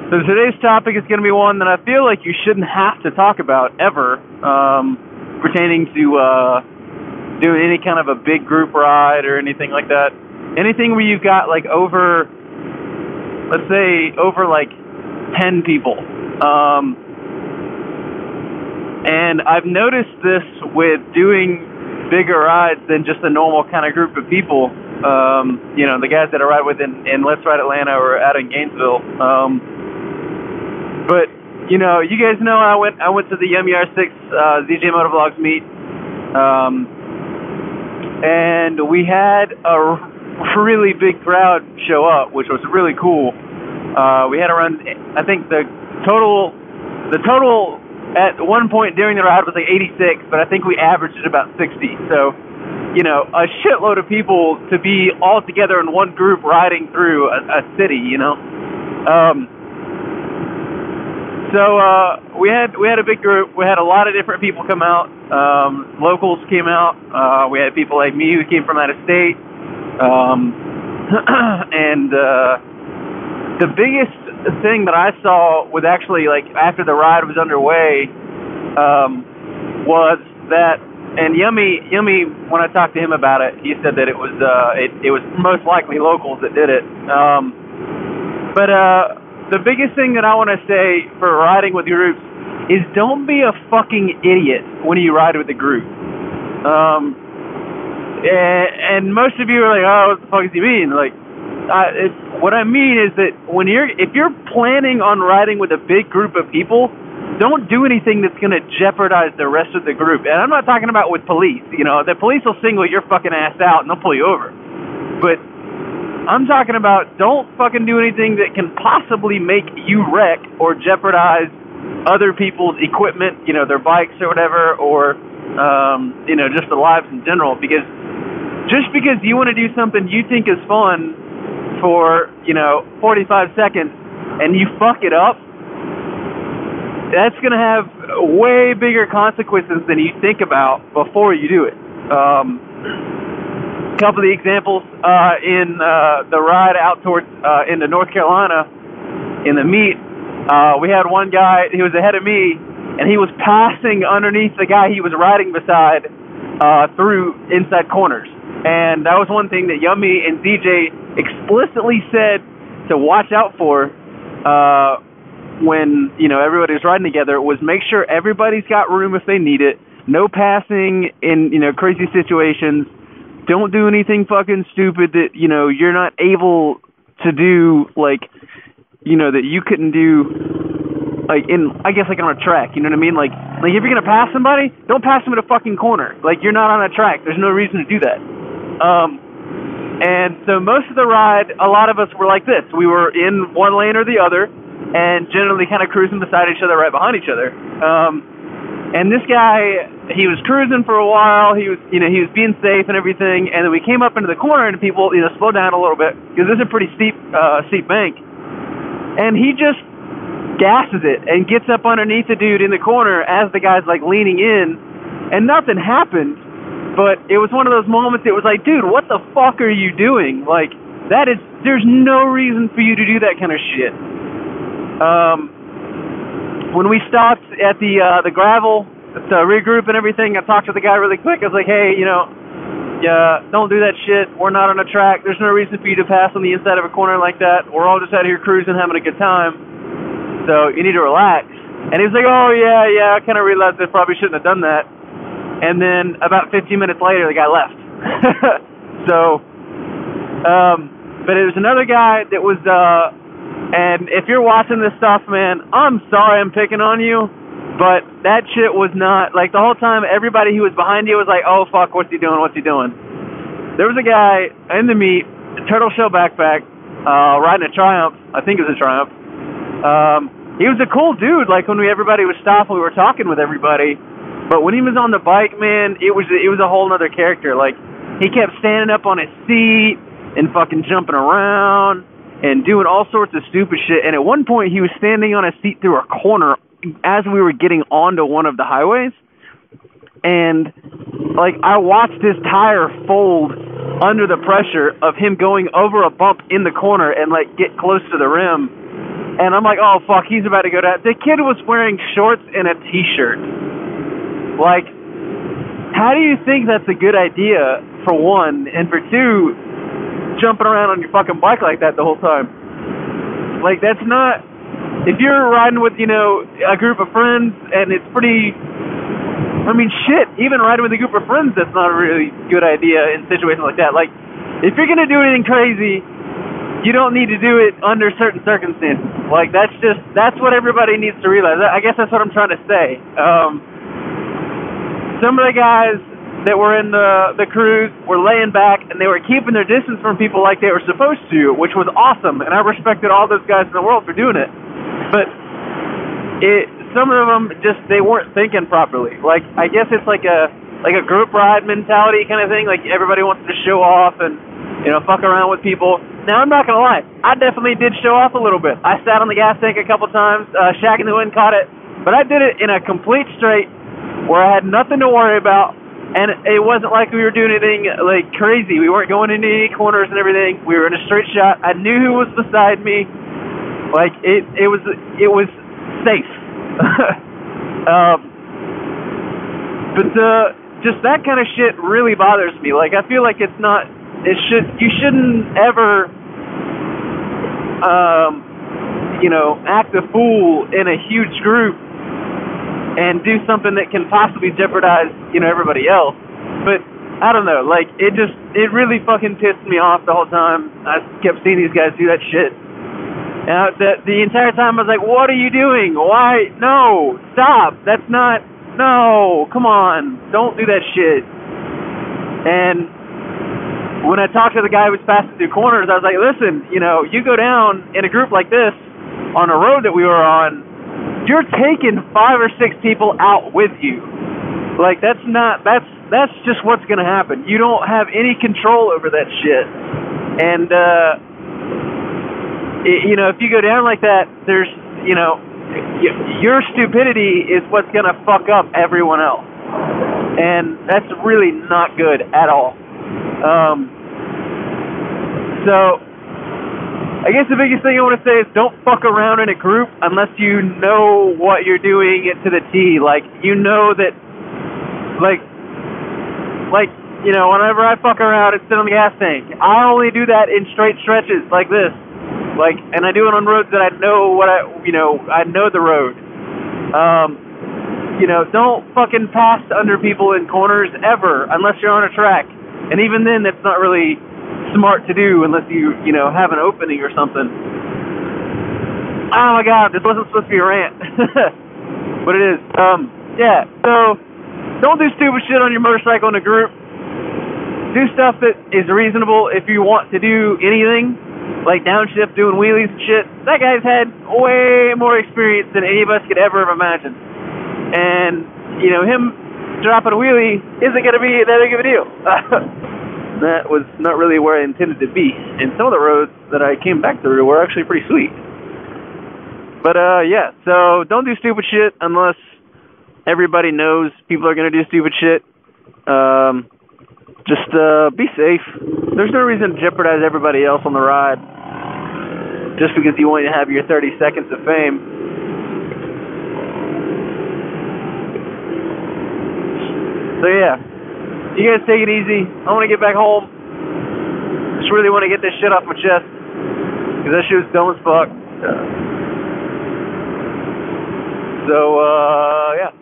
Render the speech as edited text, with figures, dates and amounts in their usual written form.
So today's topic is going to be one that I feel like you shouldn't have to talk about ever, pertaining to doing any kind of a big group ride or anything like that. Anything where you've got like over, let's say, over like 10 people. And I've noticed this with doing bigger rides than just a normal kind of group of people. You know, the guys that I ride with in Let's Ride Atlanta or out in Gainesville. But you know, you guys know I went to the Yummy R6 ZJ Motovlogs meet, and we had a really big crowd show up, which was really cool. We had around, I think the total at one point during the ride was like 86, but I think we averaged at about 60. So, you know, a shitload of people to be all together in one group riding through a city, you know. So we had a big group. We had a lot of different people come out. Locals came out. We had people like me who came from out of state. And the biggest thing that I saw was actually, like, after the ride was underway, was that, and Yummy, when I talked to him about it, he said that it was most likely locals that did it. But the biggest thing that I want to say for riding with groups is don't be a fucking idiot when you ride with a group. And most of you are like, oh, what the fuck does he mean? Like, what I mean is that if you're planning on riding with a big group of people, don't do anything that's going to jeopardize the rest of the group. And I'm not talking about with police. You know, the police will single your fucking ass out and they'll pull you over. But I'm talking about don't fucking do anything that can possibly make you wreck or jeopardize other people's equipment, you know, their bikes or whatever, or, you know, just their lives in general. Because just because you want to do something you think is fun for, you know, 45 seconds and you fuck it up, that's going to have way bigger consequences than you think about before you do it. Couple of the examples in the ride out towards into North Carolina in the meet, we had one guy, he was ahead of me, and he was passing underneath the guy he was riding beside through inside corners. And that was one thing that Yummy and DJ explicitly said to watch out for when, you know, everybody was riding together, was make sure everybody's got room if they need it, no passing in, you know, crazy situations. Don't do anything fucking stupid that, you know, you're not able to do, like, you know, that you couldn't do, like, I guess, like, on a track, you know what I mean? Like if you're gonna pass somebody, don't pass them in a fucking corner. Like, you're not on a track. There's no reason to do that. And so most of the ride, a lot of us were like this. We were in one lane or the other, and generally kind of cruising beside each other, right behind each other. And this guy, he was cruising for a while. He was, you know, he was being safe and everything. And then we came up into the corner, and people, you know, slowed down a little bit because this is a pretty steep bank. And he just gasses it and gets up underneath the dude in the corner as the guy's like leaning in, and nothing happened. But it was one of those moments. It was like, dude, what the fuck are you doing? Like, there's no reason for you to do that kind of shit. When we stopped at the gravel to regroup and everything, I talked to the guy really quick. I was like, hey, you know, yeah, don't do that shit. We're not on a track. There's no reason for you to pass on the inside of a corner like that. We're all just out here cruising, having a good time. So you need to relax. And he was like, oh, yeah, I kind of realized I probably shouldn't have done that. And then about 15 minutes later, the guy left. So, but it was another guy that was, and if you're watching this stuff, man, I'm sorry I'm picking on you, but that shit was not, like, the whole time, everybody who was behind you was like, oh, fuck, what's he doing? There was a guy in the meet, turtle shell backpack, riding a Triumph. I think it was a Triumph. He was a cool dude, like, when everybody was stopping, we were talking with everybody. But when he was on the bike, man, it was a whole other character. Like, he kept standing up on his seat and fucking jumping around and doing all sorts of stupid shit. And at one point, he was standing on his seat through a corner as we were getting onto one of the highways. And, like, I watched his tire fold under the pressure of him going over a bump in the corner and, like, get close to the rim. And I'm like, oh, fuck, he's about to go down. The kid was wearing shorts and a T-shirt. Like, how do you think that's a good idea, for one, and for two, jumping around on your fucking bike like that the whole time? Like, that's not... If you're riding with, you know, a group of friends, and it's pretty... I mean, shit, even riding with a group of friends, that's not a really good idea in situations like that. Like, if you're gonna do anything crazy, you don't need to do it under certain circumstances. Like, that's what everybody needs to realize. I guess that's what I'm trying to say. Some of the guys that were in the cruise were laying back, and they were keeping their distance from people like they were supposed to, which was awesome, and I respected all those guys in the world for doing it. But some of them they weren't thinking properly. Like, I guess it's like a group ride mentality kind of thing. Like, everybody wants to show off and, you know, fuck around with people. Now, I'm not gonna lie, I definitely did show off a little bit. I sat on the gas tank a couple times, Shaq in the wind caught it, but I did it in a complete straight where I had nothing to worry about, and it wasn't like we were doing anything like crazy. We weren't going into any corners and everything. We were in a straight shot. I knew who was beside me. Like, it was safe. But just that kind of shit really bothers me. Like, I feel like you shouldn't ever you know, act a fool in a huge group and do something that can possibly jeopardize, you know, everybody else. But I don't know, like, it really fucking pissed me off the whole time. I kept seeing these guys do that shit. And the entire time I was like, what are you doing? Why? No, stop. That's not, no, come on. Don't do that shit. And when I talked to the guy who was passing through corners, I was like, listen, you know, you go down in a group like this on a road that we were on, you're taking 5 or 6 people out with you. Like, that's just what's going to happen. You don't have any control over that shit. And, you know, if you go down like that, there's, you know, your stupidity is what's going to fuck up everyone else. And that's really not good at all. So, I guess the biggest thing I want to say is don't fuck around in a group unless you know what you're doing it to the T. Like, you know that, like, you know, whenever I fuck around and sit on the gas tank, I only do that in straight stretches like this. Like, and I do it on roads that I know I know the road. You know, don't fucking pass under people in corners ever unless you're on a track. And even then, that's not really smart to do unless you know, have an opening or something. Oh my god, this wasn't supposed to be a rant. But it is. Yeah, so don't do stupid shit on your motorcycle in a group. Do stuff that is reasonable if you want to do anything, like downshift, doing wheelies and shit. That guy's had way more experience than any of us could ever have imagined. And, you know, him dropping a wheelie isn't going to be that big of a deal. That was not really where I intended to be. And some of the roads that I came back through were actually pretty sweet. But, yeah, so don't do stupid shit unless everybody knows people are going to do stupid shit. Just be safe. There's no reason to jeopardize everybody else on the ride just because you want to have your 30 seconds of fame. So yeah, you guys take it easy. I want to get back home. Just really want to get this shit off my chest because that shit was dumb as fuck. So yeah.